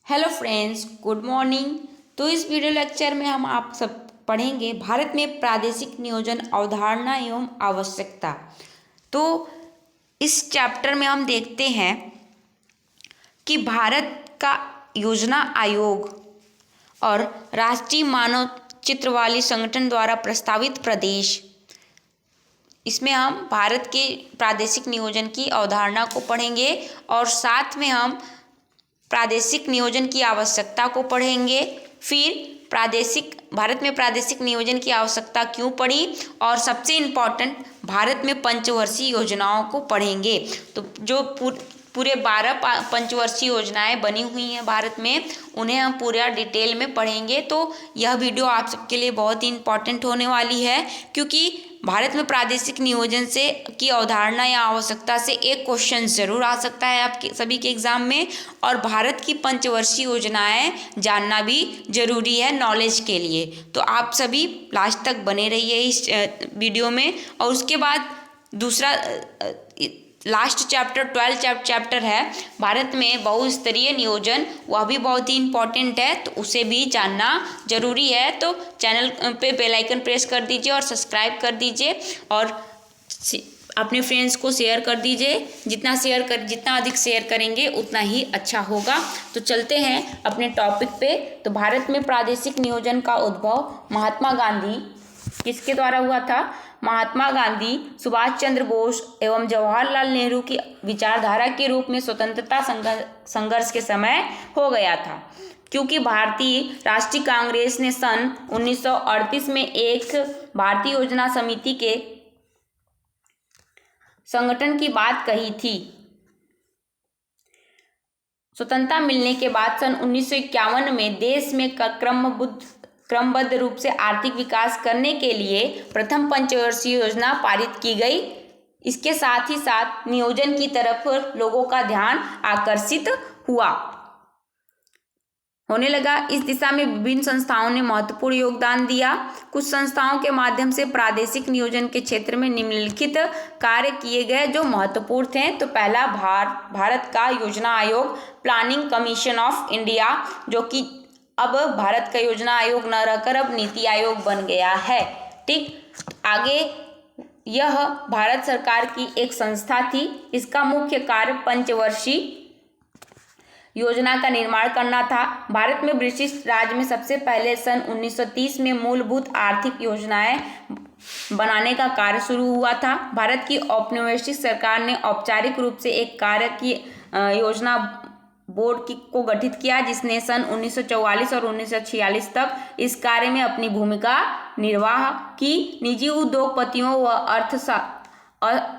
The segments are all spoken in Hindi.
Hello friends, good morning. तो इस वीडियो लेक्चर में हम आप सब पढ़ेंगे भारत में प्रादेशिक नियोजन अवधारणा एवं आवश्यकता। तो इस चैप्टर में हम देखते हैं कि भारत का योजना आयोग और राष्ट्रीय मानचित्र वाली संगठन द्वारा प्रस्तावित प्रदेश, इसमें हम भारत के प्रादेशिक नियोजन की अवधारणा को पढ़ेंगे और साथ में हम प्रादेशिक नियोजन की आवश्यकता को पढ़ेंगे। फिर भारत में प्रादेशिक नियोजन की आवश्यकता क्यों पड़ी और सबसे इम्पॉर्टेंट भारत में पंचवर्षीय योजनाओं को पढ़ेंगे। तो जो पूरे 12 पंचवर्षीय योजनाएं बनी हुई हैं भारत में, उन्हें हम पूरा डिटेल में पढ़ेंगे। तो यह वीडियो आप सबके लिए बहुत ही इम्पॉर्टेंट होने वाली है, क्योंकि भारत में प्रादेशिक नियोजन से की अवधारणा या आवश्यकता से एक क्वेश्चन जरूर आ सकता है आपके सभी के एग्जाम में, और भारत की पंचवर्षीय योजनाएं जानना भी जरूरी है नॉलेज के लिए। तो आप सभी लास्ट तक बने रहिए इस वीडियो में। और उसके बाद दूसरा लास्ट चैप्टर 12 चैप्टर है भारत में बहुस्तरीय नियोजन, वह भी बहुत ही इम्पोर्टेंट है, तो उसे भी जानना जरूरी है। तो चैनल पे बेल आइकन प्रेस कर दीजिए और सब्सक्राइब कर दीजिए और अपने फ्रेंड्स को शेयर कर दीजिए। जितना अधिक शेयर करेंगे उतना ही अच्छा होगा। तो चलते हैं अपने टॉपिक पे। तो भारत में प्रादेशिक नियोजन का उद्भव महात्मा गांधी किसके द्वारा हुआ था? महात्मा गांधी, सुभाष चंद्र बोस एवं जवाहरलाल नेहरू की विचारधारा के रूप में स्वतंत्रता संघर्ष के समय हो गया था, क्योंकि भारतीय राष्ट्रीय कांग्रेस ने सन 1938 में एक भारतीय योजना समिति के संगठन की बात कही थी। स्वतंत्रता मिलने के बाद सन 1951 में देश में क्रमबद्ध रूप से आर्थिक विकास करने के लिए प्रथम पंचवर्षीय योजना पारित की गई। इसके साथ ही साथ नियोजन की तरफ लोगों का ध्यान आकर्षित होने लगा। इस दिशा में विभिन्न संस्थाओं ने महत्वपूर्ण योगदान दिया। कुछ संस्थाओं के माध्यम से प्रादेशिक नियोजन के क्षेत्र में निम्नलिखित कार्य किए गए जो महत्वपूर्ण थे। तो पहला भारत का योजना आयोग, प्लानिंग कमीशन ऑफ इंडिया, जो कि अब भारत का योजना आयोग न रहकर अब नीति आयोग बन गया है। ठीक, आगे यह भारत सरकार की एक संस्था थी। इसका मुख्य कार्य पंचवर्षीय योजना का निर्माण करना था। भारत में ब्रिटिश राज में सबसे पहले सन 1930 में मूलभूत आर्थिक योजनाएं बनाने का कार्य शुरू हुआ था। भारत की औपनिवेशिक सरकार ने औपचारिक रूप से एक कार्य की योजना बोर्ड को गठित किया, जिसने सन 1944 और 1946 तक इस कार्य में अपनी भूमिका निर्वाह की। निजी उद्योगपतियों व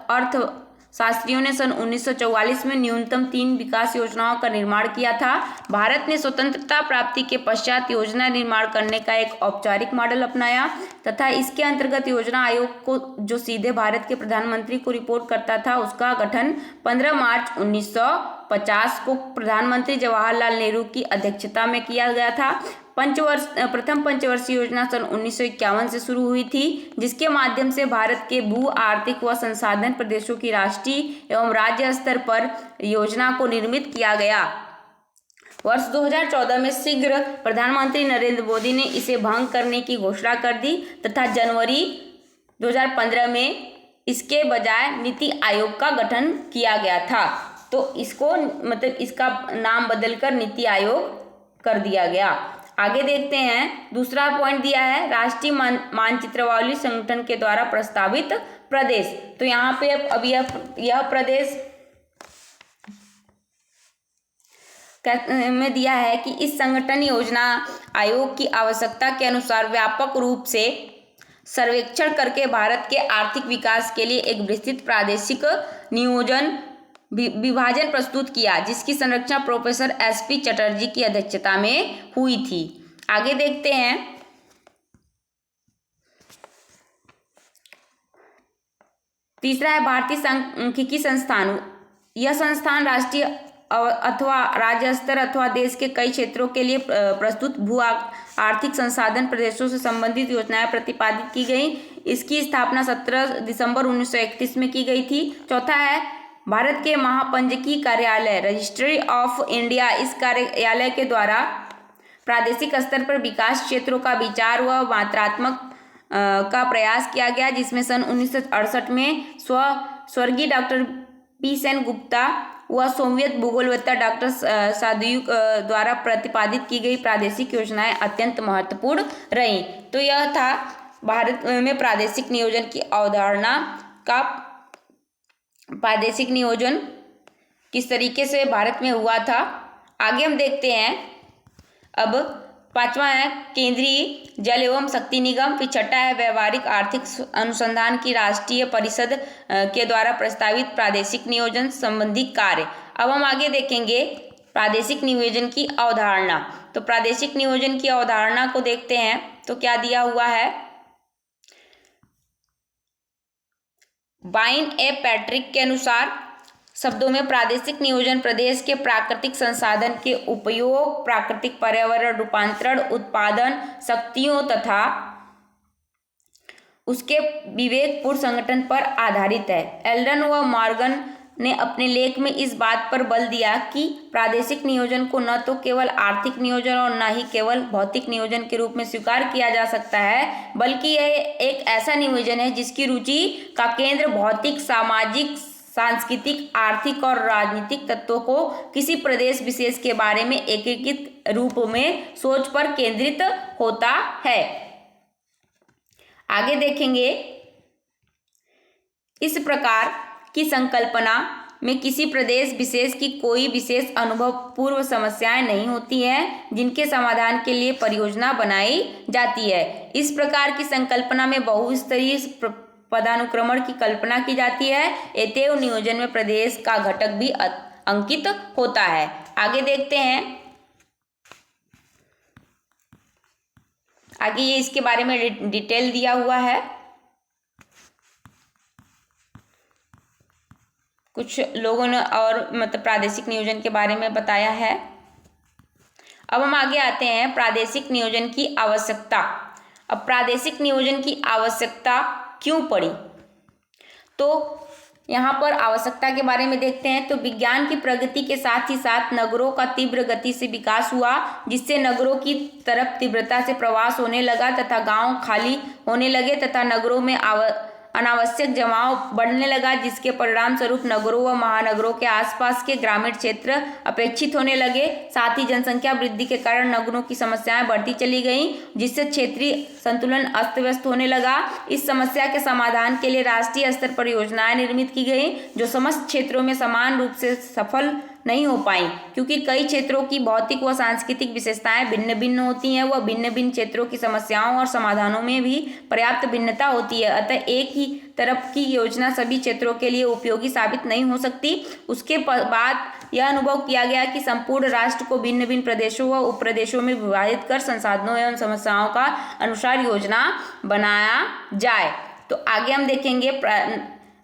अर्थशास्त्रियों ने सन 1944 में न्यूनतम 3 विकास योजनाओं का निर्माण किया था। भारत ने स्वतंत्रता प्राप्ति के पश्चात योजना निर्माण करने का एक औपचारिक मॉडल अपनाया तथा इसके अंतर्गत योजना आयोग को, जो सीधे भारत के प्रधानमंत्री को रिपोर्ट करता था, उसका गठन 15 मार्च 1950 को प्रधानमंत्री जवाहरलाल नेहरू की अध्यक्षता में किया गया था। प्रथम पंचवर्षीय योजना सन 1951 से शुरू हुई थी, जिसके माध्यम से भारत के भू आर्थिक व संसाधन प्रदेशों की राष्ट्रीय एवं राज्य स्तर पर योजना को निर्मित किया गया। वर्ष 2014 में शीघ्र प्रधानमंत्री नरेंद्र मोदी ने इसे भंग करने की घोषणा कर दी तथा जनवरी 2015 में इसके बजाय नीति आयोग का गठन किया गया था। तो इसको इसका नाम बदलकर नीति आयोग कर दिया गया। आगे देखते हैं, दूसरा पॉइंट दिया है राष्ट्रीय मानचित्र वाली संगठन के द्वारा प्रस्तावित प्रदेश। तो यहाँ पे अब यह प्रदेश में दिया है कि इस संगठन योजना आयोग की आवश्यकता के अनुसार व्यापक रूप से सर्वेक्षण करके भारत के आर्थिक विकास के लिए एक विस्तृत प्रादेशिक नियोजन विभाजन प्रस्तुत किया, जिसकी संरचना प्रोफेसर SP चटर्जी की अध्यक्षता में हुई थी। आगे देखते हैं, तीसरा है भारतीय सांख्यिकी संस्थान। यह संस्थान राष्ट्रीय अथवा राज्य स्तर अथवा देश के कई क्षेत्रों के लिए प्रस्तुत भू आर्थिक संसाधन प्रदेशों से संबंधित योजनाएं प्रतिपादित की गई। इसकी स्थापना 17 दिसंबर 1931 में की गई थी। चौथा है भारत के महापंजीकी कार्यालय रजिस्ट्री ऑफ इंडिया, इस कार्यालय के द्वारा प्रादेशिक स्तर पर विकास क्षेत्रों का विचार व मात्रात्मक का प्रयास किया गया, जिसमें सन 1968 में स्वर्गीय डॉक्टर पी सेन गुप्ता व सोवियत भूगोलवेत्ता डॉक्टर सादुयुक द्वारा प्रतिपादित की गई प्रादेशिक योजनाएं अत्यंत महत्वपूर्ण रहीं। तो यह था भारत में प्रादेशिक नियोजन की अवधारणा का, प्रादेशिक नियोजन किस तरीके से भारत में हुआ था। आगे हम देखते हैं। अब पांचवा है केंद्रीय जल एवं शक्ति निगम, फिर छठा है व्यवहारिक आर्थिक अनुसंधान की राष्ट्रीय परिषद के द्वारा प्रस्तावित प्रादेशिक नियोजन संबंधी कार्य। अब हम आगे देखेंगे प्रादेशिक नियोजन की अवधारणा। तो प्रादेशिक नियोजन की अवधारणा को देखते हैं तो क्या दिया हुआ है। वाइन ए पैट्रिक के अनुसार शब्दों में प्रादेशिक नियोजन प्रदेश के प्राकृतिक संसाधन के उपयोग, प्राकृतिक पर्यावरण रूपांतरण, उत्पादन शक्तियों तथा उसके विवेकपूर्ण संगठन पर आधारित है। एल्डन व मॉर्गन ने अपने लेख में इस बात पर बल दिया कि प्रादेशिक नियोजन को न तो केवल आर्थिक नियोजन और न ही केवल भौतिक नियोजन के रूप में स्वीकार किया जा सकता है, बल्कि यह एक ऐसा नियोजन है जिसकी रुचि का केंद्र भौतिक, सामाजिक, सांस्कृतिक, आर्थिक और राजनीतिक तत्वों को किसी प्रदेश विशेष के बारे में एकीकृत रूप में सोच पर केंद्रित होता है। आगे देखेंगे। इस प्रकार की संकल्पना में किसी प्रदेश विशेष की कोई विशेष अनुभव पूर्व समस्याएं नहीं होती हैं जिनके समाधान के लिए परियोजना बनाई जाती है। इस प्रकार की संकल्पना में बहुस्तरीय पदानुक्रमण की कल्पना की जाती है। अतएव नियोजन में प्रदेश का घटक भी अंकित होता है। आगे देखते हैं। आगे ये इसके बारे में डिटेल दिया हुआ है। कुछ लोगों ने और मतलब प्रादेशिक नियोजन के बारे में बताया है। अब हम आगे आते हैं प्रादेशिक नियोजन की आवश्यकता। अब प्रादेशिक नियोजन की आवश्यकता क्यों पड़ी, तो यहाँ पर आवश्यकता के बारे में देखते हैं। तो विज्ञान की प्रगति के साथ ही साथ नगरों का तीव्र गति से विकास हुआ, जिससे नगरों की तरफ तीव्रता से प्रवास होने लगा तथा गांव खाली होने लगे तथा नगरों में अनावश्यक जमाव बढ़ने लगा, जिसके परिणाम स्वरूप नगरों व महानगरों के आसपास के ग्रामीण क्षेत्र अपेक्षित होने लगे। साथ ही जनसंख्या वृद्धि के कारण नगरों की समस्याएं बढ़ती चली गईं, जिससे क्षेत्रीय संतुलन अस्त व्यस्त होने लगा। इस समस्या के समाधान के लिए राष्ट्रीय स्तर पर योजनाएं निर्मित की गई, जो समस्त क्षेत्रों में समान रूप से सफल नहीं हो पाई, क्योंकि कई क्षेत्रों की भौतिक व सांस्कृतिक विशेषताएं भिन्न भिन्न होती हैं। वह भिन्न भिन्न क्षेत्रों की समस्याओं और समाधानों में भी पर्याप्त भिन्नता होती है। अतः एक ही तरफ की योजना सभी क्षेत्रों के लिए उपयोगी साबित नहीं हो सकती। उसके बाद यह अनुभव किया गया कि संपूर्ण राष्ट्र को भिन्न भिन्न प्रदेशों व उप प्रदेशों में विभाजित कर संसाधनों एवं समस्याओं का अनुसार योजना बनाया जाए। तो आगे हम देखेंगे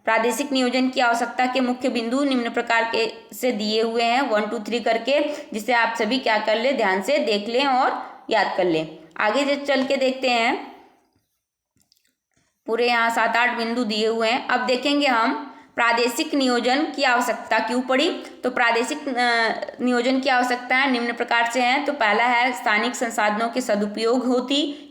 प्रादेशिक नियोजन की आवश्यकता के मुख्य बिंदु निम्न प्रकार के से दिए हुए हैं 1 2 3 करके, जिसे आप सभी क्या कर ले, ध्यान से देख लें और याद कर लें। आगे चल के देखते हैं। पूरे यहाँ 7-8 बिंदु दिए हुए हैं। अब देखेंगे हम प्रादेशिक नियोजन की आवश्यकता क्यों पड़ी। तो प्रादेशिक नियोजन की आवश्यकताएं निम्न प्रकार से हैं। तो पहला है स्थानिक संसाधनों के सदुपयोग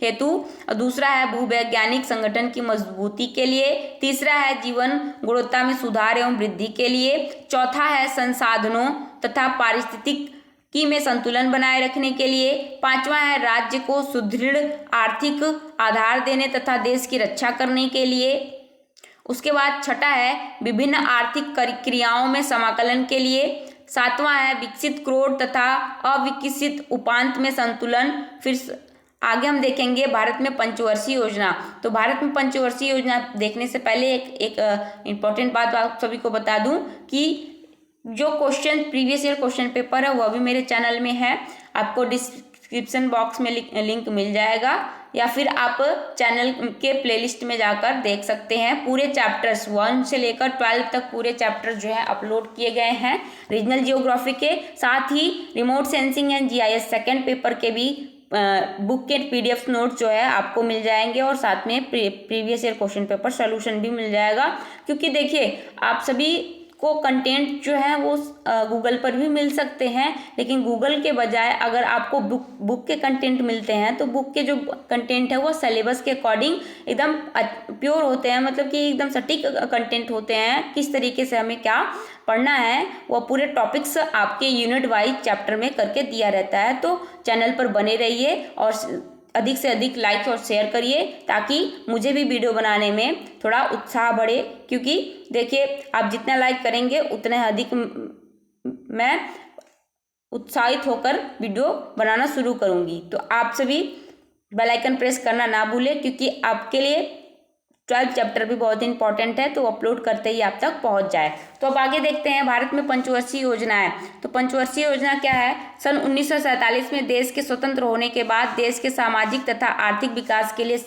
हेतु, और दूसरा है भूवैज्ञानिक संगठन की मजबूती के लिए, तीसरा है जीवन गुणवत्ता में सुधार एवं वृद्धि के लिए, चौथा है संसाधनों तथा पारिस्थितिकी में संतुलन बनाए रखने के लिए, पांचवा है राज्य को सुदृढ़ आर्थिक आधार देने तथा देश की रक्षा करने के लिए, उसके बाद छठा है विभिन्न आर्थिक क्रियाओं में समाकलन के लिए, सातवां है विकसित क्रोड तथा अविकसित उपांत में संतुलन। फिर आगे हम देखेंगे भारत में पंचवर्षीय योजना। तो भारत में पंचवर्षीय योजना देखने से पहले एक इम्पॉर्टेंट बात आप सभी को बता दूं कि जो question previous year question paper है वह भी मेरे चैनल में है। आपको डिस्क्रिप्शन बॉक्स में लिंक मिल जाएगा, या फिर आप चैनल के प्लेलिस्ट में जाकर देख सकते हैं। पूरे चैप्टर्स 1 से लेकर 12 तक पूरे चैप्टर जो है अपलोड किए गए हैं। रीजनल जियोग्राफी के साथ ही remote sensing and GIS second paper के भी बुक के पीडीएफ नोट्स जो है आपको मिल जाएंगे, और साथ में previous year question paper solution भी मिल जाएगा। क्योंकि देखिए आप सभी को कंटेंट जो है वो गूगल पर भी मिल सकते हैं, लेकिन गूगल के बजाय अगर आपको बुक के कंटेंट मिलते हैं तो बुक के जो कंटेंट है वो सिलेबस के अकॉर्डिंग एकदम प्योर होते हैं, मतलब कि एकदम सटीक कंटेंट होते हैं। किस तरीके से हमें क्या पढ़ना है वो पूरे टॉपिक्स आपके यूनिट वाइज चैप्टर में करके दिया रहता है। तो चैनल पर बने रहिए और अधिक से अधिक लाइक और शेयर करिए ताकि मुझे भी वीडियो बनाने में थोड़ा उत्साह बढ़े, क्योंकि देखिए आप जितना लाइक करेंगे उतने अधिक मैं उत्साहित होकर वीडियो बनाना शुरू करूँगी। तो आप सभी बेल आइकन प्रेस करना ना भूलें, क्योंकि आपके लिए 12th चैप्टर भी बहुत इंपॉर्टेंट है, तो अपलोड करते ही आप तक पहुंच जाए। तो अब आगे देखते हैं भारत में पंचवर्षीय योजना है। तो पंचवर्षीय योजना क्या है? सन 1947 में देश के स्वतंत्र होने के बाद देश के सामाजिक तथा आर्थिक विकास के लिए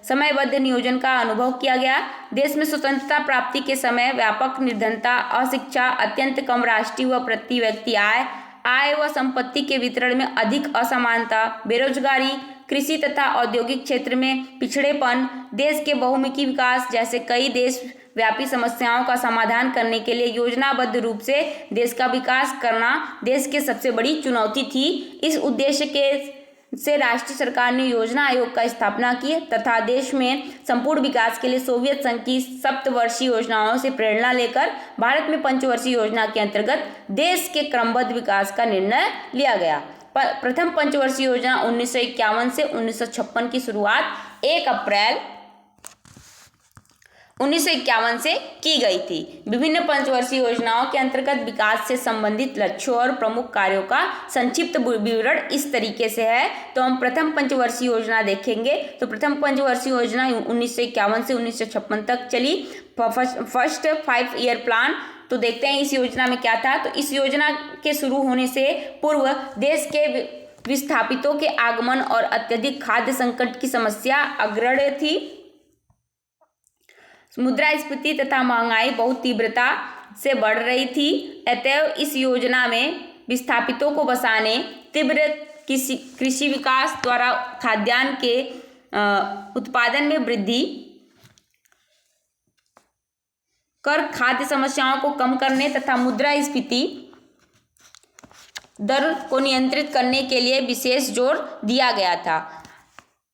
समयबद्ध नियोजन का अनुभव किया गया। देश में स्वतंत्रता प्राप्ति के समय व्यापक निर्धनता, अशिक्षा, अत्यंत कम राष्ट्रीय व प्रति व्यक्ति आय व संपत्ति के वितरण में अधिक असमानता, बेरोजगारी, कृषि तथा औद्योगिक क्षेत्र में पिछड़ेपन, देश के बहुमुखी विकास जैसे कई देश व्यापी समस्याओं का समाधान करने के लिए योजनाबद्ध रूप से देश का विकास करना देश के सबसे बड़ी चुनौती थी। इस उद्देश्य से राष्ट्रीय सरकार ने योजना आयोग का स्थापना की तथा देश में संपूर्ण विकास के लिए सोवियत संघ की सप्तवर्षीय योजनाओं से प्रेरणा लेकर भारत में पंचवर्षीय योजना के अंतर्गत देश के क्रमबद्ध विकास का निर्णय लिया गया। प्रथम पंचवर्षीय योजना 1951 से 1956 की शुरुआत 1 अप्रैल 1951 से की गई थी। विभिन्न पंचवर्षीय योजनाओं के अंतर्गत विकास से संबंधित लक्ष्यों और प्रमुख कार्यों का संक्षिप्त विवरण इस तरीके से है। तो हम प्रथम पंचवर्षीय योजना देखेंगे। तो प्रथम पंचवर्षीय योजना 1951 से 1956 तक चली। First 5 year plan. तो देखते हैं इस योजना में क्या था। तो इस योजना के शुरू होने से पूर्व देश के विस्थापितों के आगमन और अत्यधिक खाद्य संकट की समस्या अग्रणी थी। मुद्रास्फीति तथा महंगाई बहुत तीव्रता से बढ़ रही थी। अतएव इस योजना में विस्थापितों को बसाने, तीव्र कृषि विकास द्वारा खाद्यान्न के उत्पादन में वृद्धि कर खाद्य समस्याओं को कम करने तथा मुद्रास्फीति दर को नियंत्रित करने के लिए विशेष जोर दिया गया था।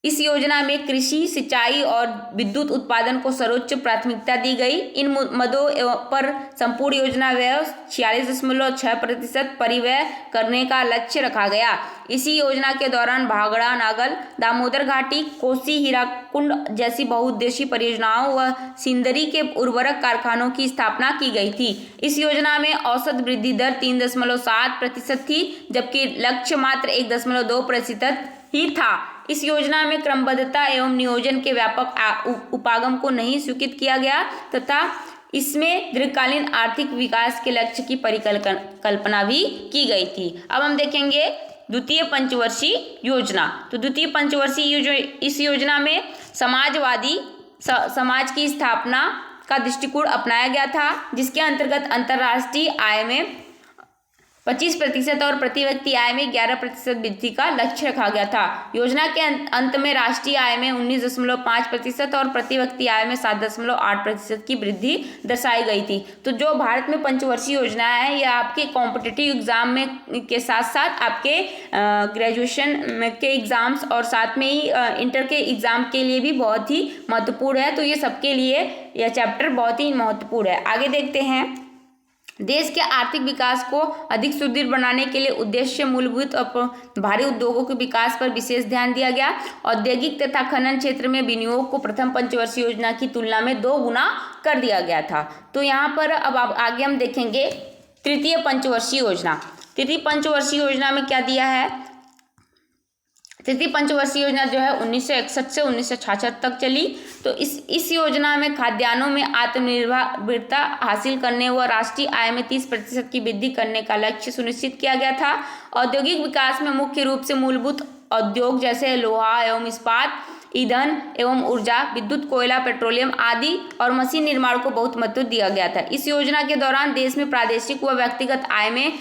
इस योजना में कृषि, सिंचाई और विद्युत उत्पादन को सर्वोच्च प्राथमिकता दी गई। इन मदों पर संपूर्ण योजना व्यय 46.6% परिव्यय करने का लक्ष्य रखा गया। इसी योजना के दौरान भाखड़ा, नागल, दामोदर घाटी, कोसी, हीराकुंड जैसी बहुउद्देशीय परियोजनाओं व सिंदरी के उर्वरक कारखानों की स्थापना की गई थी। इस योजना में औसत वृद्धि दर 3.7% थी, जबकि लक्ष्य मात्र 1.2% ही था। इस योजना में क्रमबद्धता एवं नियोजन के व्यापक उपागम को नहीं स्वीकृत किया गया तथा इसमें दीर्घकालीन आर्थिक विकास के लक्ष्य की परिकल्पना भी की गई थी। अब हम देखेंगे द्वितीय पंचवर्षीय योजना। तो द्वितीय पंचवर्षीय इस योजना में समाजवादी समाज की स्थापना का दृष्टिकोण अपनाया गया था, जिसके अंतर्गत अंतर्राष्ट्रीय आय में 25% और प्रति व्यक्ति आय में 11% वृद्धि का लक्ष्य रखा गया था। योजना के अंत में राष्ट्रीय आय में 19.5% और प्रति व्यक्ति आय में 7.8% की वृद्धि दर्शाई गई थी। तो जो भारत में पंचवर्षीय योजना है यह आपके कॉम्पिटिटिव एग्जाम में के साथ साथ आपके ग्रेजुएशन के एग्जाम्स और साथ में ही इंटर के एग्जाम के लिए भी बहुत ही महत्वपूर्ण है। तो ये सबके लिए यह चैप्टर बहुत ही महत्वपूर्ण है। आगे देखते हैं। देश के आर्थिक विकास को अधिक सुदृढ़ बनाने के लिए उद्देश्य मूलभूत और भारी उद्योगों के विकास पर विशेष ध्यान दिया गया। औद्योगिक तथा खनन क्षेत्र में विनियोग को प्रथम पंचवर्षीय योजना की तुलना में 2 गुना कर दिया गया था। तो यहाँ पर अब आगे हम देखेंगे तृतीय पंचवर्षीय योजना। तृतीय पंचवर्षीय योजना में क्या दिया है? तृतीय पंचवर्षीय योजना जो है 1961 से 1966 तक चली। तो इस योजना में खाद्यान्नों में आत्मनिर्भरता हासिल करने व राष्ट्रीय आय में 30% की वृद्धि करने का लक्ष्य सुनिश्चित किया गया था। औद्योगिक विकास में मुख्य रूप से मूलभूत उद्योग जैसे लोहा एवं इस्पात, ईंधन एवं ऊर्जा, विद्युत, कोयला, पेट्रोलियम आदि और मशीन निर्माण को बहुत महत्व दिया गया था। इस योजना के दौरान देश में प्रादेशिक व व्यक्तिगत आय में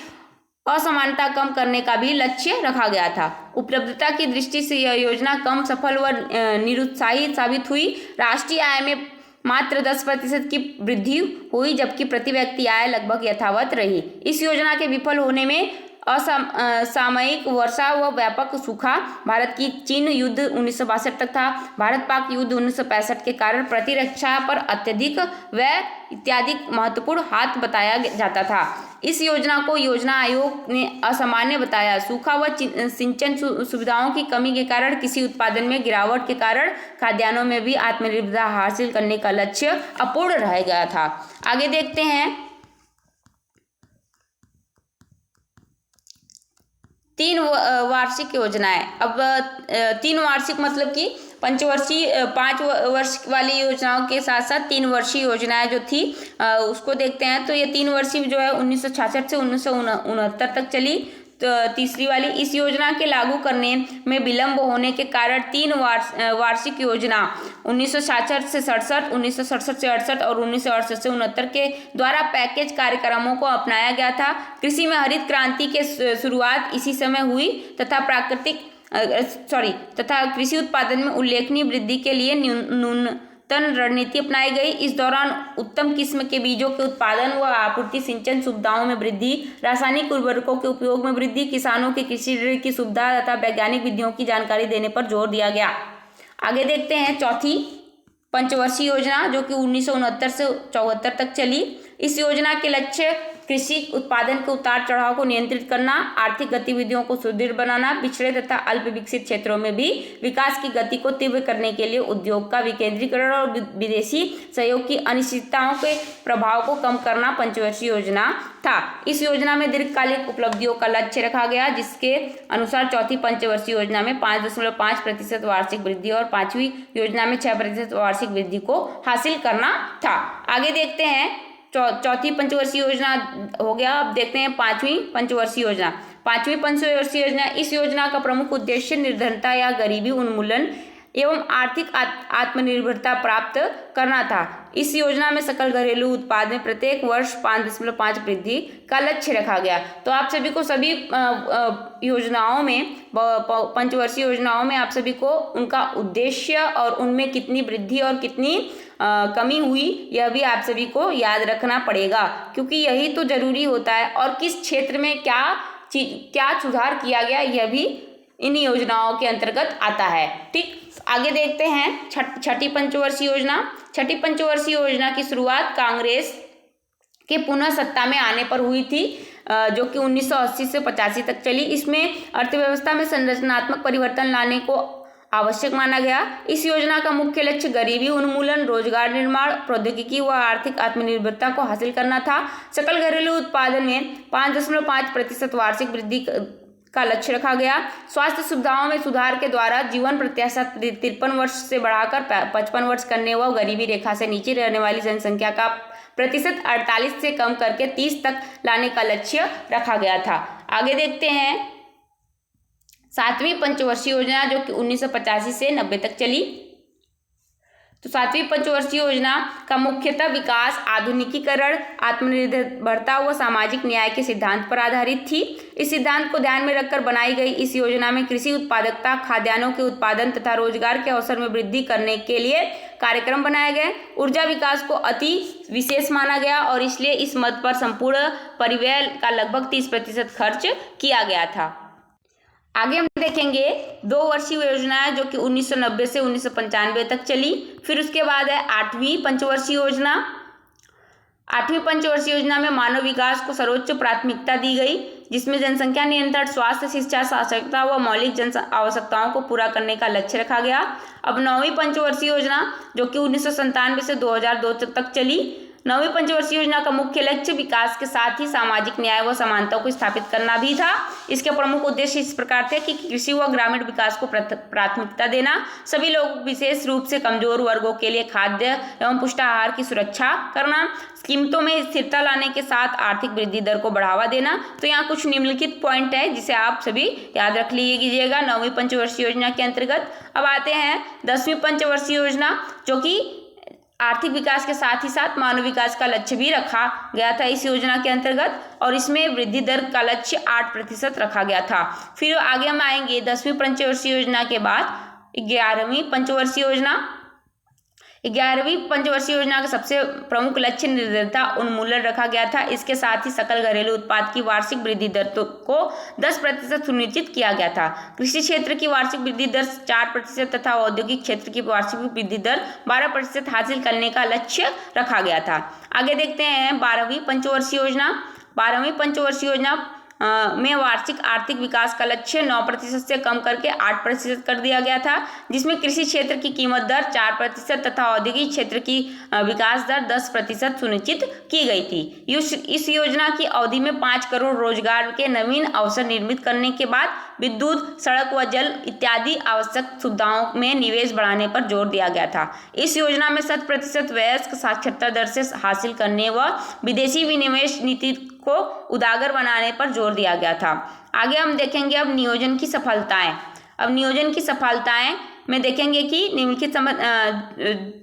असमानता कम करने का भी लक्ष्य रखा गया था। उपलब्धता की दृष्टि से यह योजना कम सफल व निरुत्साही साबित हुई। राष्ट्रीय आय में मात्र 10% की वृद्धि हुई, जबकि प्रति व्यक्ति आय लगभग यथावत रही। इस योजना के विफल होने में असामयिक वर्षा व व्यापक सूखा, भारत की चीन युद्ध 1962 तक था, भारत पाक युद्ध 1965 के कारण प्रतिरक्षा पर अत्यधिक व्यय इत्यादि महत्वपूर्ण हाथ बताया जाता था। इस योजना को योजना आयोग ने असामान्य बताया। सूखा व सिंचन सुविधाओं की कमी के कारण कृषि उत्पादन में गिरावट के कारण खाद्यान्नों में भी आत्मनिर्भरता हासिल करने का लक्ष्य अपूर्ण रह गया था। आगे देखते हैं 3 वार्षिक योजनाएं। अब 3 वार्षिक मतलब कि पंचवर्षीय 5 वर्ष वाली योजनाओं के साथ साथ 3 वर्षीय योजनाएं जो थी उसको देखते हैं। तो ये 3 वर्षीय जो है 1966 से 1969 तक चली। तो तीसरी वाली, इस योजना के लागू करने में विलंब होने के कारण 3 वार्षिक योजना 1966 से 67, 1967 से 68 और 1968 से 69 के द्वारा पैकेज कार्यक्रमों को अपनाया गया था। कृषि में हरित क्रांति के शुरुआत इसी समय हुई तथा कृषि उत्पादन में उल्लेखनीय वृद्धि के लिए न्यूनतम रणनीति अपनाई गई। इस दौरान उत्तम किस्म के बीजों के उत्पादन व आपूर्ति, सिंचन सुविधाओं में वृद्धि, रासायनिक उर्वरकों के उपयोग में वृद्धि, किसानों के कृषि ऋण की सुविधा तथा वैज्ञानिक विधियों की जानकारी देने पर जोर दिया गया। आगे देखते हैं चौथी पंचवर्षीय योजना जो कि 1969 से 74 तक चली। इस योजना के लक्ष्य कृषि उत्पादन के उतार चढ़ाव को नियंत्रित करना, आर्थिक गतिविधियों को सुदृढ़ बनाना, पिछड़े तथा अल्प विकसित क्षेत्रों में भी विकास की गति को तीव्र करने के लिए उद्योग का विकेंद्रीकरण और विदेशी सहयोग की अनिश्चितताओं के प्रभाव को कम करना पंचवर्षीय योजना था। इस योजना में दीर्घकालिक उपलब्धियों का लक्ष्य रखा गया, जिसके अनुसार चौथी पंचवर्षीय योजना में 5.5% वार्षिक वृद्धि और 5वीं योजना में 6% वार्षिक वृद्धि को हासिल करना था। आगे देखते हैं चौथी पंचवर्षीय योजना हो गया। अब देखते हैं 5वीं पंचवर्षीय योजना। 5वीं पंचवर्षीय योजना, इस योजना का प्रमुख उद्देश्य निर्धनता या गरीबी उन्मूलन एवं आर्थिक आत्मनिर्भरता प्राप्त करना था। इस योजना में सकल घरेलू उत्पाद में प्रत्येक वर्ष 5.5 वृद्धि का लक्ष्य रखा गया। तो आप सभी को सभी योजनाओं में, पंचवर्षीय योजनाओं में आप सभी को उनका उद्देश्य और उनमें कितनी वृद्धि और कितनी कमी हुई यह भी आप सभी को याद रखना पड़ेगा, क्योंकि यही तो जरूरी होता है। और किस क्षेत्र में क्या सुधार किया गया यह भी इन योजनाओं के अंतर्गत आता है। ठीक, आगे देखते हैं छठी पंचवर्षीय योजना। छठी पंचवर्षीय योजना की शुरुआत कांग्रेस के पुनः सत्ता में आने पर हुई थी, जो कि 1980 से 85 तक चली। इसमें अर्थव्यवस्था में संरचनात्मक परिवर्तन लाने को आवश्यक माना गया। इस योजना का मुख्य लक्ष्य गरीबी उन्मूलन, रोजगार निर्माण, प्रौद्योगिकी व आर्थिक आत्मनिर्भरता को हासिल करना था। सकल घरेलू उत्पादन में 5.5% वार्षिक वृद्धि का लक्ष्य रखा गया। स्वास्थ्य सुविधाओं में सुधार के द्वारा जीवन प्रत्याशा 53 वर्ष से बढ़ाकर 55 वर्ष करने व गरीबी रेखा से नीचे रहने वाली जनसंख्या का प्रतिशत 48 से कम करके 30 तक लाने का लक्ष्य रखा गया था। आगे देखते हैं 7वीं पंचवर्षीय योजना जो कि 1985 से 90 तक चली। तो 7वीं पंचवर्षीय योजना का मुख्यतः विकास, आधुनिकीकरण, आत्मनिर्भरता व सामाजिक न्याय के सिद्धांत पर आधारित थी। इस सिद्धांत को ध्यान में रखकर बनाई गई इस योजना में कृषि उत्पादकता, खाद्यान्नों के उत्पादन तथा रोजगार के अवसर में वृद्धि करने के लिए कार्यक्रम बनाए गए। ऊर्जा विकास को अति विशेष माना गया और इसलिए इस मद पर संपूर्ण परिव्यय का लगभग 30% खर्च किया गया था। आगे हम देखेंगे 2 वर्षीय योजना जो कि 1990 से 1995 तक चली। फिर उसके बाद है 8वीं पंचवर्षीय योजना। 8वीं पंचवर्षीय योजना में मानव विकास को सर्वोच्च प्राथमिकता दी गई, जिसमें जनसंख्या नियंत्रण, स्वास्थ्य, शिक्षा, साक्षरता व मौलिक जन आवश्यकताओं को पूरा करने का लक्ष्य रखा गया। अब 9वीं पंचवर्षीय योजना जो कि 1997 से 2002 तक चली। 9वीं पंचवर्षीय योजना का मुख्य लक्ष्य विकास के साथ ही सामाजिक न्याय व समानता को स्थापित करना भी था। इसके प्रमुख उद्देश्य इस प्रकार थे कि कृषि व ग्रामीण विकास को प्राथमिकता देना, सभी लोग विशेष रूप से कमजोर वर्गों के लिए खाद्य एवं पुष्टाहार की सुरक्षा करना, कीमतों में स्थिरता लाने के साथ आर्थिक वृद्धि दर को बढ़ावा देना। तो यहाँ कुछ निम्नलिखित पॉइंट है जिसे आप सभी याद रख लीजिएगा 9वीं पंचवर्षीय योजना के अंतर्गत। अब आते हैं 10वीं पंचवर्षीय योजना जो कि आर्थिक विकास के साथ ही साथ मानव विकास का लक्ष्य भी रखा गया था इस योजना के अंतर्गत, और इसमें वृद्धि दर का लक्ष्य 8% रखा गया था। फिर आगे हम आएंगे 10वीं पंचवर्षीय योजना के बाद 11वीं पंचवर्षीय योजना। 11वीं पंचवर्षीय योजना का सबसे प्रमुख लक्ष्य निर्धारिता उन्मूलन रखा गया था। इसके साथ ही सकल घरेलू उत्पाद की वार्षिक वृद्धि दर को 10% सुनिश्चित किया गया था। कृषि क्षेत्र की वार्षिक वृद्धि दर 4% तथा औद्योगिक क्षेत्र की वार्षिक वृद्धि दर 12% हासिल करने का लक्ष्य रखा गया था। आगे देखते हैं 12वीं पंचवर्षीय योजना। 12वीं पंचवर्षीय योजना में वार्षिक आर्थिक विकास का लक्ष्य 9% से कम करके 8% कर दिया गया था, जिसमें कृषि क्षेत्र की कीमत दर 4% तथा औद्योगिक क्षेत्र की विकास दर 10% सुनिश्चित की गई थी। इस योजना की अवधि में 5 करोड़ रोजगार के नवीन अवसर निर्मित करने के बाद विद्युत, सड़क व जल इत्यादि आवश्यक सुविधाओं में निवेश बढ़ाने पर जोर दिया गया था। इस योजना में 100% वयस्क साक्षरता दर से हासिल करने व विदेशी विनिवेश नीति को उजागर बनाने पर जोर दिया गया था। आगे हम देखेंगे अब नियोजन की सफलताएं। अब नियोजन की सफलताएं में देखेंगे कि निम्नलिखित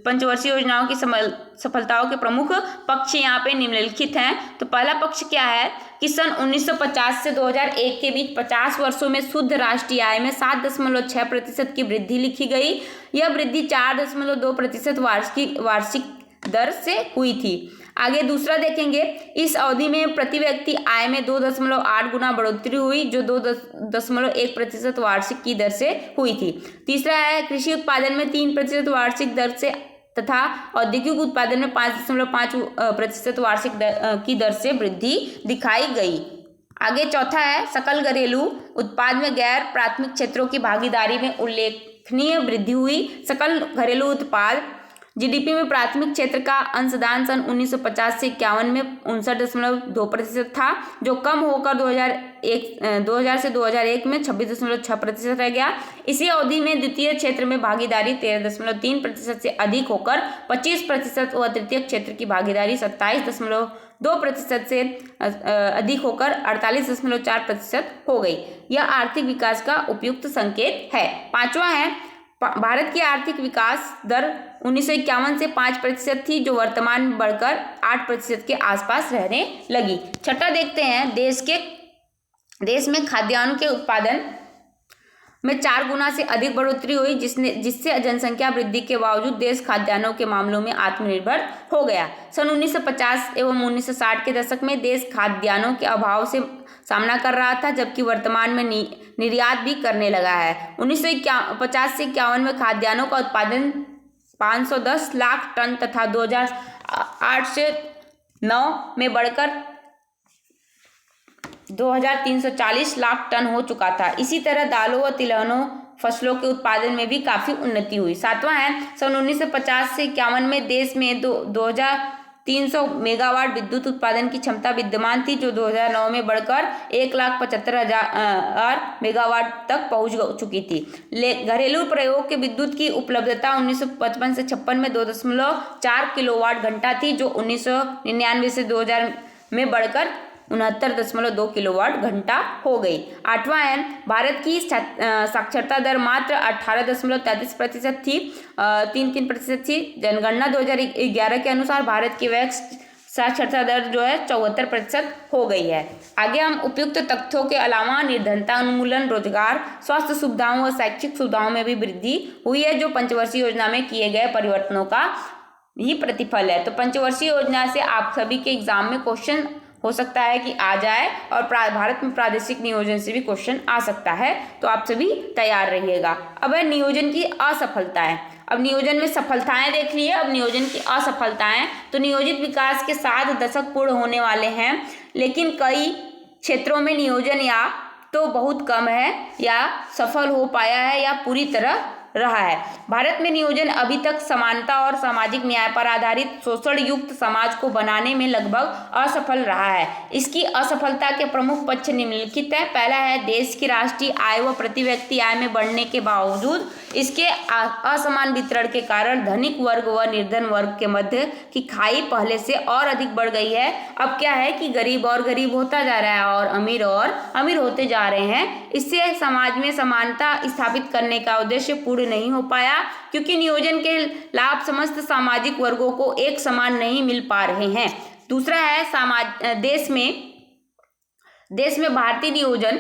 पंचवर्षीय योजनाओं की सफलताओं के प्रमुख पक्ष यहाँ पे निम्नलिखित हैं। तो पहला पक्ष क्या है कि सन 1950 से 2001 के बीच 50 वर्षों में शुद्ध राष्ट्रीय आय में 7.6% की वृद्धि लिखी गई। यह वृद्धि 4.2% वार्षिक दर से हुई थी। आगे दूसरा देखेंगे, इस अवधि में प्रति व्यक्ति आय में 2.8 गुना बढ़ोतरी हुई, जो 2.1% वार्षिक की दर से हुई थी। तीसरा है कृषि उत्पादन में 3% वार्षिक दर से तथा औद्योगिक उत्पादन में 5.5% वार्षिक की दर से वृद्धि दिखाई गई। आगे चौथा है सकल घरेलू उत्पाद में गैर प्राथमिक क्षेत्रों की भागीदारी में उल्लेखनीय वृद्धि हुई। सकल घरेलू उत्पाद जीडीपी में प्राथमिक क्षेत्र का अंशदान सन 1950 से 51 में 59.2% था, जो कम होकर 2000 से 2001 में 26.6% रह गया। इसी अवधि में द्वितीय क्षेत्र में भागीदारी 13.3% से अधिक होकर 25% व तृतीय क्षेत्र की भागीदारी 27.2% से अधिक होकर 48.4% हो गई। यह आर्थिक विकास का उपयुक्त संकेत है। पांचवा है भारत की आर्थिक विकास दर 1951 से 5% थी, जो वर्तमान में बढ़कर 8% के आसपास रहने लगी। छठा देखते हैं, देश में खाद्यान्न के उत्पादन में 4 गुना से अधिक बढ़ोतरी हुई, जिससे जनसंख्या वृद्धि के बावजूद देश खाद्यान्नों के मामलों में आत्मनिर्भर हो गया। सन 1950 एवं 1960 के दशक में देश खाद्यान्नों के अभाव से सामना कर रहा था, जबकि वर्तमान में निर्यात भी करने लगा है। 1950 से 51 में खाद्यान्नों का उत्पादन 510 लाख टन तथा 2008 से 9 में बढ़कर 2340 लाख टन हो चुका था। इसी तरह दालों व तिलहनों फसलों के उत्पादन में भी काफी उन्नति हुई। सातवां है सन 1950 से 51 में देश में 2300 मेगावाट विद्युत उत्पादन की क्षमता विद्यमान थी, जो 2009 में बढ़कर 1,75,000 मेगावाट तक पहुंच चुकी थी। घरेलू प्रयोग के विद्युत की उपलब्धता 1955 से 56 में 2.4 किलोवाट घंटा थी, जो 1999 से 2000 में बढ़कर 69.2 किलोवाट घंटा हो गई। आठवां है भारत की साक्षरता दर मात्र 18.33% थी, 3% थी। जनगणना 2011 के अनुसार भारत की वयस्क साक्षरता दर जो है 74% हो गई है। आगे हम उपयुक्त तथ्यों के अलावा निर्धनता उन्मूलन, रोजगार, स्वास्थ्य सुविधाओं व शैक्षिक सुविधाओं में भी वृद्धि हुई है, जो पंचवर्षीय योजना में किए गए परिवर्तनों का ही प्रतिफल है। तो पंचवर्षीय योजना से आप सभी के एग्जाम में क्वेश्चन हो सकता है कि आ जाए, और भारत में प्रादेशिक नियोजन से भी क्वेश्चन आ सकता है, तो आप सभी तैयार रहिएगा। अब है नियोजन की असफलताएं। अब नियोजन में सफलताएं देख लिए, अब नियोजन की असफलताएं। तो नियोजित विकास के 7 दशक पूर्ण होने वाले हैं, लेकिन कई क्षेत्रों में नियोजन या तो बहुत कम है या सफल हो पाया है या पूरी तरह रहा है। भारत में नियोजन अभी तक समानता और सामाजिक न्याय पर आधारित शोषण युक्त समाज को बनाने में लगभग असफल रहा है। इसकी असफलता के प्रमुख पक्ष निम्नलिखित है। पहला है देश की राष्ट्रीय आय व प्रति व्यक्ति आय में बढ़ने के बावजूद इसके असमान वितरण के कारण धनिक वर्ग व निर्धन वर्ग के मध्य की खाई पहले से और अधिक बढ़ गई है। अब क्या है कि गरीब और गरीब होता जा रहा है और अमीर होते जा रहे हैं। इससे समाज में समानता स्थापित करने का उद्देश्य पूर्ण नहीं हो पाया, क्योंकि नियोजन के लाभ समस्त सामाजिक वर्गों को एक समान नहीं मिल पा रहे हैं। दूसरा है देश में भारतीय नियोजन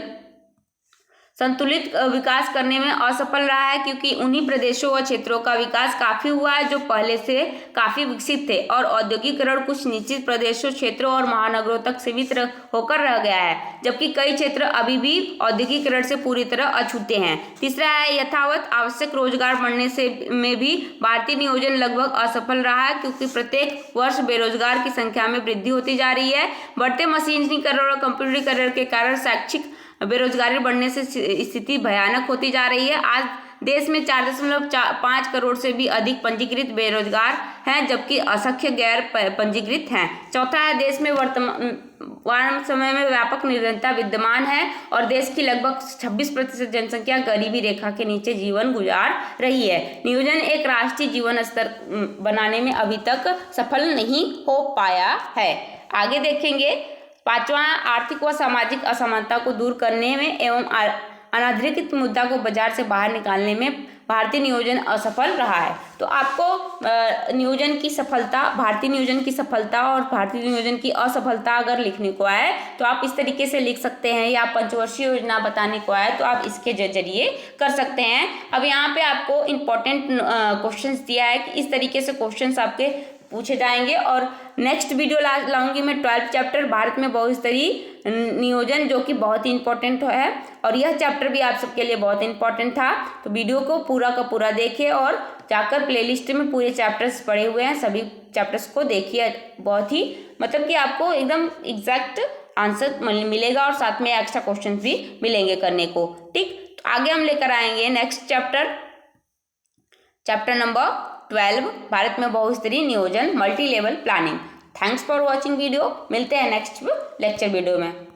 संतुलित विकास करने में असफल रहा है, क्योंकि उन्हीं प्रदेशों व क्षेत्रों का विकास काफी हुआ है जो पहले से काफी विकसित थे, और औद्योगिकरण कुछ निश्चित प्रदेशों, क्षेत्रों और महानगरों तक सीमित होकर रह गया है, जबकि कई क्षेत्र अभी भी औद्योगिकरण से पूरी तरह अछूते हैं। तीसरा है यथावत आवश्यक रोजगार बढ़ने से में भी भारतीय नियोजन लगभग असफल रहा है, क्योंकि प्रत्येक वर्ष बेरोजगार की संख्या में वृद्धि होती जा रही है। बढ़ते मशीनीकरण और कंप्यूटरीकरण के कारण शैक्षिक बेरोजगारी बढ़ने से स्थिति भयानक होती जा रही है। आज देश में 4.5 करोड़ से भी अधिक पंजीकृत बेरोजगार हैं, जबकि असंख्य गैर पंजीकृत हैं। चौथा है देश में वर्तमान समय में व्यापक निरंतरता विद्यमान है और देश की लगभग 26% जनसंख्या गरीबी रेखा के नीचे जीवन गुजार रही है। नियोजन एक राष्ट्रीय जीवन स्तर बनाने में अभी तक सफल नहीं हो पाया है। आगे देखेंगे, पांचवा, आर्थिक व सामाजिक असमानता को दूर करने में एवं अनाधिकृत मुद्रा को बाजार से बाहर निकालने में भारतीय नियोजन असफल रहा है। तो आपको नियोजन की सफलता, भारतीय नियोजन की सफलता और भारतीय नियोजन की असफलता अगर लिखने को आए तो आप इस तरीके से लिख सकते हैं, या पंचवर्षीय योजना बताने को आए तो आप इसके जरिए कर सकते हैं। अब यहाँ पे आपको इम्पोर्टेंट क्वेश्चंस दिया है कि इस तरीके से क्वेश्चंस आपके पूछे जाएंगे। और नेक्स्ट वीडियो लाऊंगी मैं 12th चैप्टर भारत में बहुस्तरीय नियोजन, जो कि बहुत ही इंपॉर्टेंट है, और यह चैप्टर भी आप सबके लिए बहुत इंपॉर्टेंट था। तो वीडियो को पूरा का पूरा देखिए और जाकर प्लेलिस्ट में पूरे चैप्टर्स पड़े हुए हैं, सभी चैप्टर्स को देखिए। बहुत ही मतलब कि आपको एकदम एग्जैक्ट आंसर मिलेगा और साथ में एक्स्ट्रा क्वेश्चन भी मिलेंगे करने को। ठीक, तो आगे हम लेकर आएंगे नेक्स्ट चैप्टर नंबर 12 भारत में बहुस्तरीय नियोजन, multi level planning. Thanks for watching video. मिलते हैं नेक्स्ट लेक्चर वीडियो में।